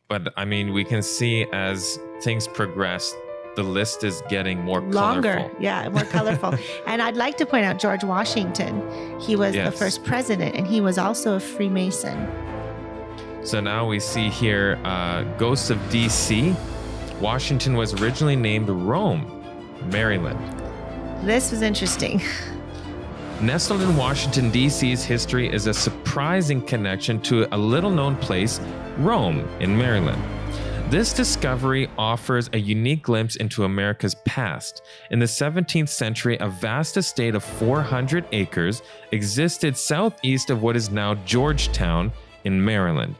But I mean, we can see as things progress, the list is getting more longer. colorful. Yeah, more colorful. And I'd like to point out George Washington. He was the first president, and he was also a Freemason. So now we see here Ghosts of DC. Washington was originally named Rome, Maryland. This was interesting. Nestled in Washington, D.C.'s history is a surprising connection to a little-known place, Rome, in Maryland. This discovery offers a unique glimpse into America's past. In the 17th century, a vast estate of 400 acres existed southeast of what is now Georgetown in Maryland,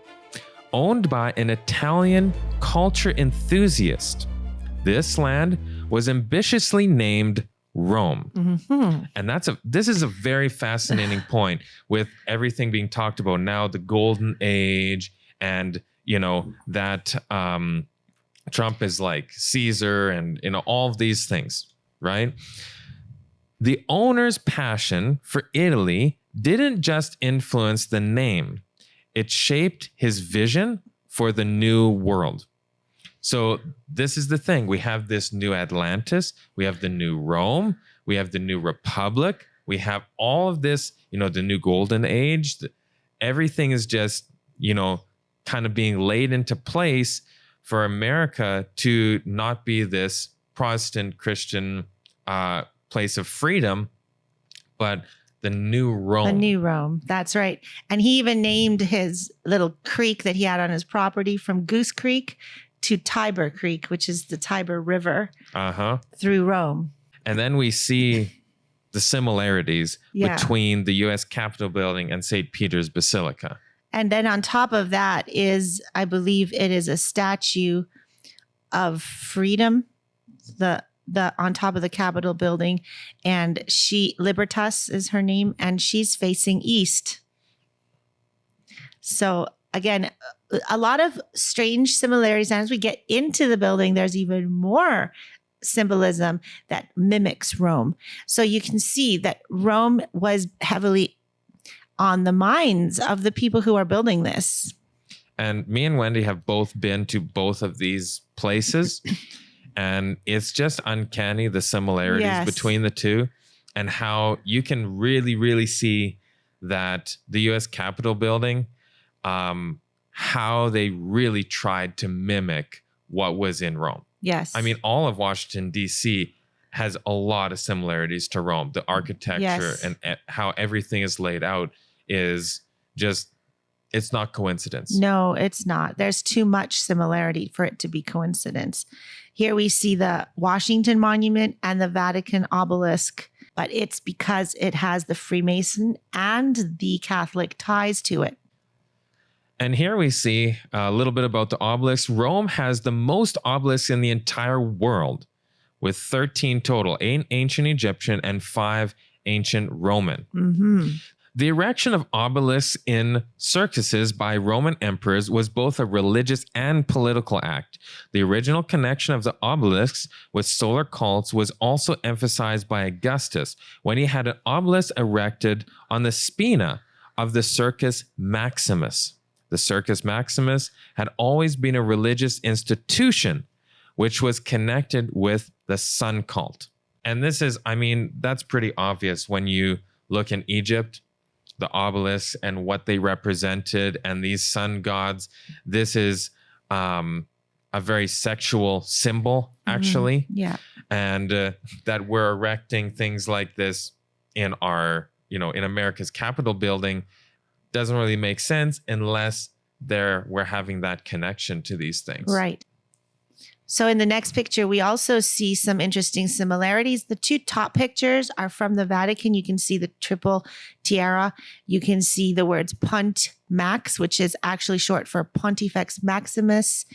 owned by an Italian culture enthusiast. This land was ambitiously named Rome. Mm-hmm. And this is a very fascinating point with everything being talked about now, the golden age, and that Trump is like Caesar, and all of these things, right? The owner's passion for Italy didn't just influence the name, it shaped his vision for the new world. So this is the thing. We have this new Atlantis, we have the new Rome, we have the new Republic, we have all of this, the new golden age. Everything is just, kind of being laid into place for America to not be this Protestant Christian place of freedom, but the new Rome. The new Rome. That's right. And he even named his little creek that he had on his property from Goose Creek to Tiber Creek, which is the Tiber River through Rome. And then we see the similarities between the U.S. Capitol building and St. Peter's Basilica. And then on top of that is, I believe it is a statue of freedom, the on top of the Capitol building. And Libertas is her name, and she's facing east. So again, a lot of strange similarities. And as we get into the building, there's even more symbolism that mimics Rome. So you can see that Rome was heavily on the minds of the people who are building this. And me and Wendy have both been to both of these places. And it's just uncanny, the similarities between the two, and how you can really, really see that the U.S. Capitol building, how they really tried to mimic what was in Rome. Yes. I mean, all of Washington, D.C. has a lot of similarities to Rome. The architecture and how everything is laid out is just, it's not coincidence. No, it's not. There's too much similarity for it to be coincidence. Here we see the Washington Monument and the Vatican obelisk, but it's because it has the Freemason and the Catholic ties to it. And here we see a little bit about the obelisks. Rome has the most obelisks in the entire world, with 13 total, 8 ancient Egyptian and 5 ancient Roman. Mm-hmm. The erection of obelisks in circuses by Roman emperors was both a religious and political act. The original connection of the obelisks with solar cults was also emphasized by Augustus when he had an obelisk erected on the spina of the Circus Maximus. The Circus Maximus had always been a religious institution which was connected with the sun cult. And this is, that's pretty obvious when you look in Egypt, the obelisks and what they represented, and these sun gods. This is a very sexual symbol, actually. Mm-hmm. Yeah. And that we're erecting things like this in our, in America's Capitol building doesn't really make sense unless we're having that connection to these things. Right. So in the next picture, we also see some interesting similarities. The two top pictures are from the Vatican. You can see the triple tiara. You can see the words Punt Max, which is actually short for Pontifex Maximus.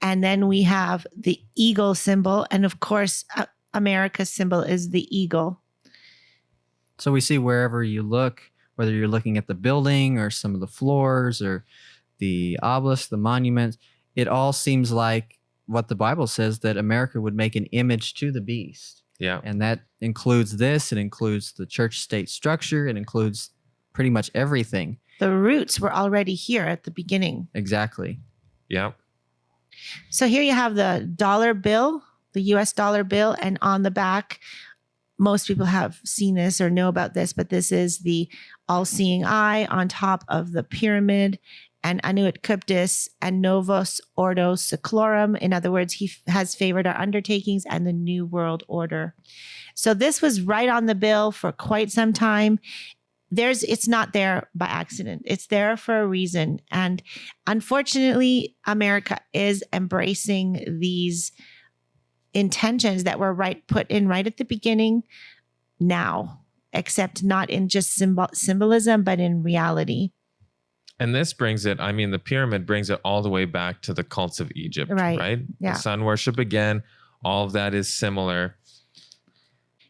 And then we have the eagle symbol. And of course, America's symbol is the eagle. So we see wherever you look, whether you're looking at the building or some of the floors or the obelisk, the monuments, it all seems like what the Bible says, that America would make an image to the beast. Yeah. And that includes this. It includes the church-state structure. It includes pretty much everything. The roots were already here at the beginning. Exactly. Yeah. So here you have the dollar bill, the US dollar bill, and on the back, most people have seen this or know about this, but this is the all-seeing eye on top of the pyramid, and Annuit Cuptis and Novus Ordo Seclorum. In other words, he has favored our undertakings and the New World Order. So this was right on the bill for quite some time. It's not there by accident. It's there for a reason. And unfortunately, America is embracing these intentions that were put in right at the beginning now, except not in just symbolism, but in reality. And this brings it, I mean, the pyramid brings it all the way back to the cults of Egypt, right? Yeah. The sun worship again, all of that is similar.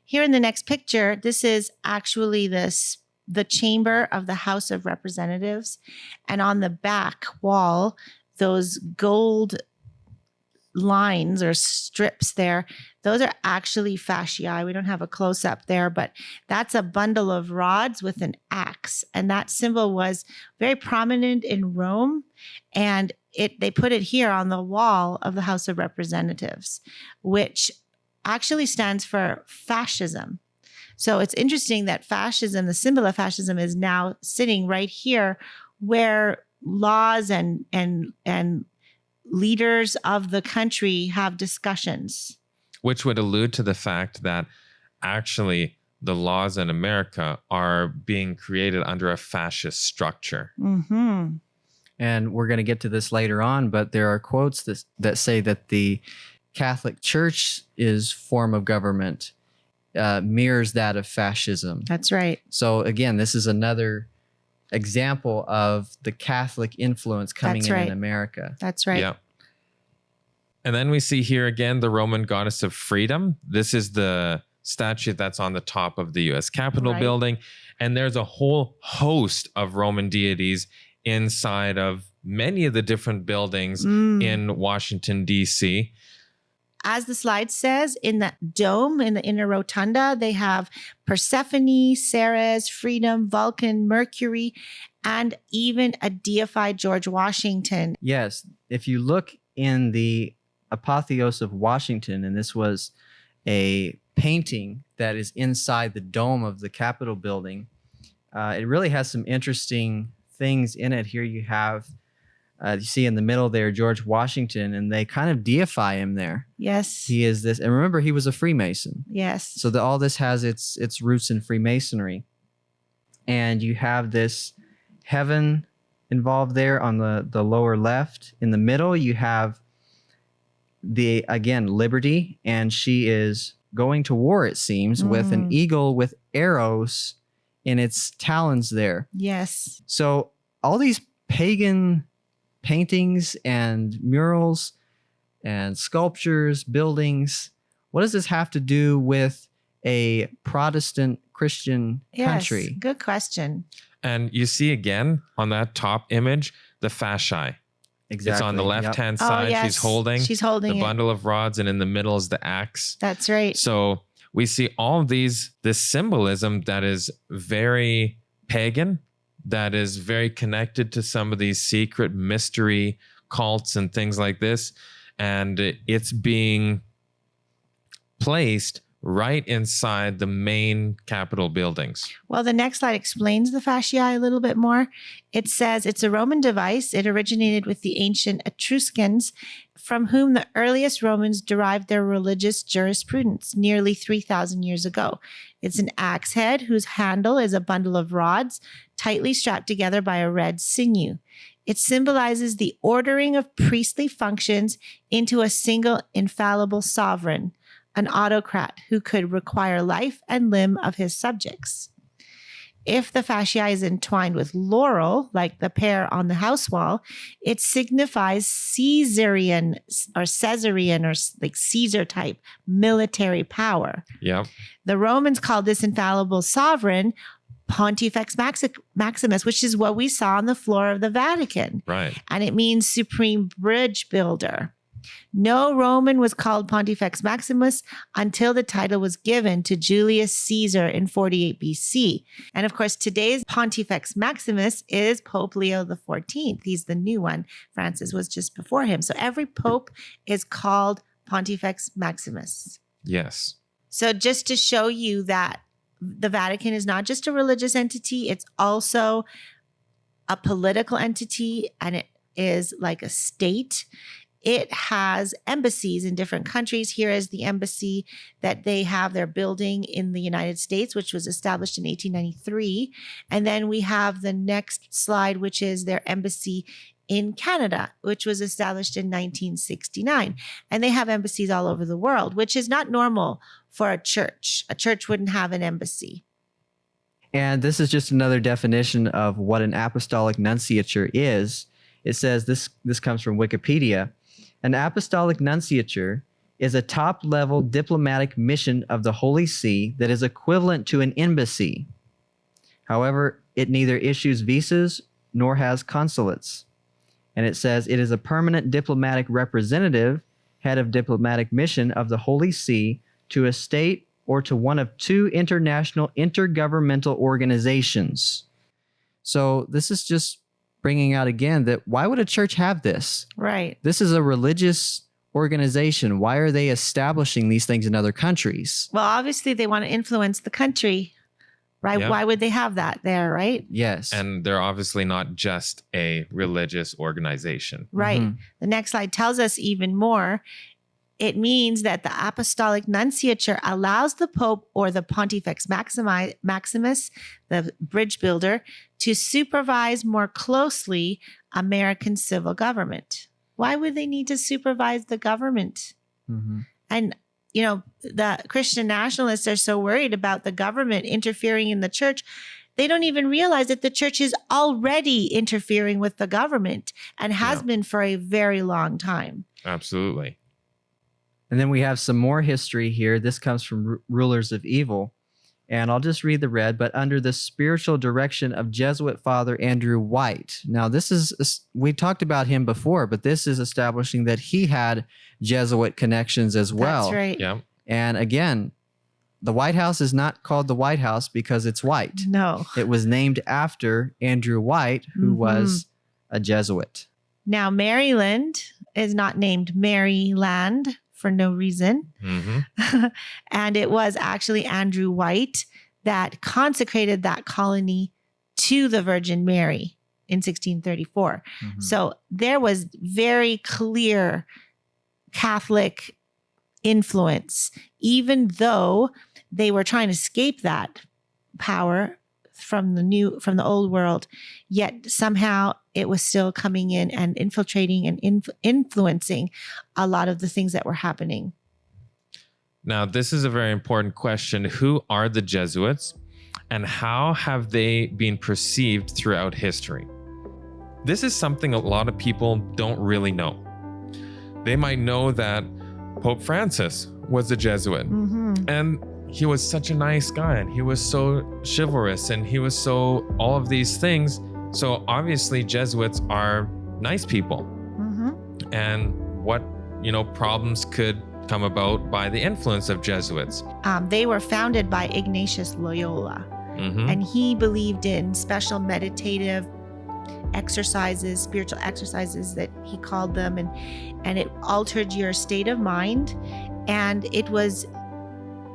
Here in the next picture, this is actually the chamber of the House of Representatives. And on the back wall, those gold lines or strips there, those are actually fasci. We don't have a close-up there, but that's a bundle of rods with an axe. And that symbol was very prominent in Rome. And they put it here on the wall of the House of Representatives, which actually stands for fascism. So it's interesting that fascism, the symbol of fascism, is now sitting right here where laws and leaders of the country have discussions. Which would allude to the fact that actually the laws in America are being created under a fascist structure. Mm-hmm. And we're going to get to this later on, but there are quotes that say that the Catholic Church's form of government mirrors that of fascism. That's right. So again, this is another example of the Catholic influence coming in America. That's right. Yeah. And then we see here again the Roman goddess of freedom. This is the statue that's on the top of the U.S. Capitol building. And there's a whole host of Roman deities inside of many of the different buildings in Washington, D.C. As the slide says, in the dome, in the inner rotunda, they have Persephone, Ceres, Freedom, Vulcan, Mercury, and even a deified George Washington. Yes. If you look in the Apotheos of Washington, and this was a painting that is inside the dome of the Capitol building, it really has some interesting things in it. Here you have you see in the middle there, George Washington, and they kind of deify him there. Yes. He is this, and remember, he was a Freemason. Yes. So all this has its roots in Freemasonry. And you have this heaven involved there on the lower left. In the middle, you have again, Liberty, and she is going to war, it seems, with an eagle with arrows in its talons there. Yes. So all these pagan paintings and murals and sculptures, buildings, what does this have to do with a Protestant Christian country? Yes, good question. And you see again on that top image, the fasci. Exactly. It's on the left-hand side. yes. She's holding the bundle of rods, and in the middle is the axe. That's right. So we see all of this symbolism that is very pagan, that is very connected to some of these secret mystery cults and things like this. And it's being placed right inside the main Capitol buildings. Well, the next slide explains the fascia a little bit more. It says it's a Roman device. It originated with the ancient Etruscans, from whom the earliest Romans derived their religious jurisprudence nearly 3,000 years ago. It's an axe head whose handle is a bundle of rods tightly strapped together by a red sinew. It symbolizes the ordering of priestly functions into a single infallible sovereign, an autocrat who could require life and limb of his subjects. If the fascia is entwined with laurel, like the pair on the house wall, it signifies Caesarian or like Caesar type military power. Yeah. The Romans called this infallible sovereign Pontifex Maximus, which is what we saw on the floor of the Vatican. Right. And it means supreme bridge builder. No Roman was called Pontifex Maximus until the title was given to Julius Caesar in 48 BC. And of course, today's Pontifex Maximus is Pope Leo XIV. He's the new one. Francis was just before him. So every pope is called Pontifex Maximus. Yes. So just to show you that the Vatican is not just a religious entity, it's also a political entity, and it is like a state. It has embassies in different countries. Here is the embassy that they have their building in the United States, which was established in 1893. And then we have the next slide, which is their embassy in Canada, which was established in 1969. And they have embassies all over the world, which is not normal for a church. A church wouldn't have an embassy. And this is just another definition of what an apostolic nunciature is. It says, this comes from Wikipedia, an apostolic nunciature is a top-level diplomatic mission of the Holy See that is equivalent to an embassy. However, it neither issues visas nor has consulates. And it says it is a permanent diplomatic representative, head of diplomatic mission of the Holy See to a state or to one of two international intergovernmental organizations. So this is just bringing out again that why would a church have this? Right. This is a religious organization. Why are they establishing these things in other countries? Well, obviously they want to influence the country, right? Yeah. Why would they have that there, right? Yes. And they're obviously not just a religious organization. Right. Mhm. The next slide tells us even more. It means that the apostolic nunciature allows the Pope or the Pontifex Maximus, the bridge builder, to supervise more closely American civil government. Why would they need to supervise the government? Mhm. And, you know, the Christian nationalists are so worried about the government interfering in the church. They don't even realize that the church is already interfering with the government and has Yeah. been for a very long time. Absolutely. And then we have some more history here. This comes from Rulers of Evil. And I'll just read the red, but under the spiritual direction of Jesuit Father Andrew White. Now, this is, we talked about him before, but this is establishing that he had Jesuit connections as well. That's right. Yeah. And again, the White House is not called the White House because it's white. No. It was named after Andrew White, who was a Jesuit. Now, Maryland is not named Maryland for no reason. Mm-hmm. And it was actually Andrew White that consecrated that colony to the Virgin Mary in 1634. Mhm. So there was very clear Catholic influence, even though they were trying to escape that power from the old world, yet somehow it was still coming in and infiltrating and influencing a lot of the things that were happening. Now, this is a very important question. Who are the Jesuits and how have they been perceived throughout history? This is something a lot of people don't really know. They might know that Pope Francis was a Jesuit, and he was such a nice guy, and he was so chivalrous, and he was so all of these things. So obviously Jesuits are nice people. And what, problems could come about by the influence of Jesuits? They were founded by Ignatius Loyola, Mhm. and he believed in special meditative exercises, spiritual exercises that he called them, and it altered your state of mind, and it was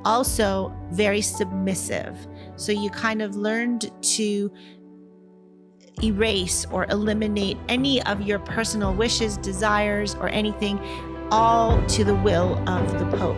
also very submissive. So you kind of learned to erase or eliminate any of your personal wishes, desires, or anything, all to the will of the Pope.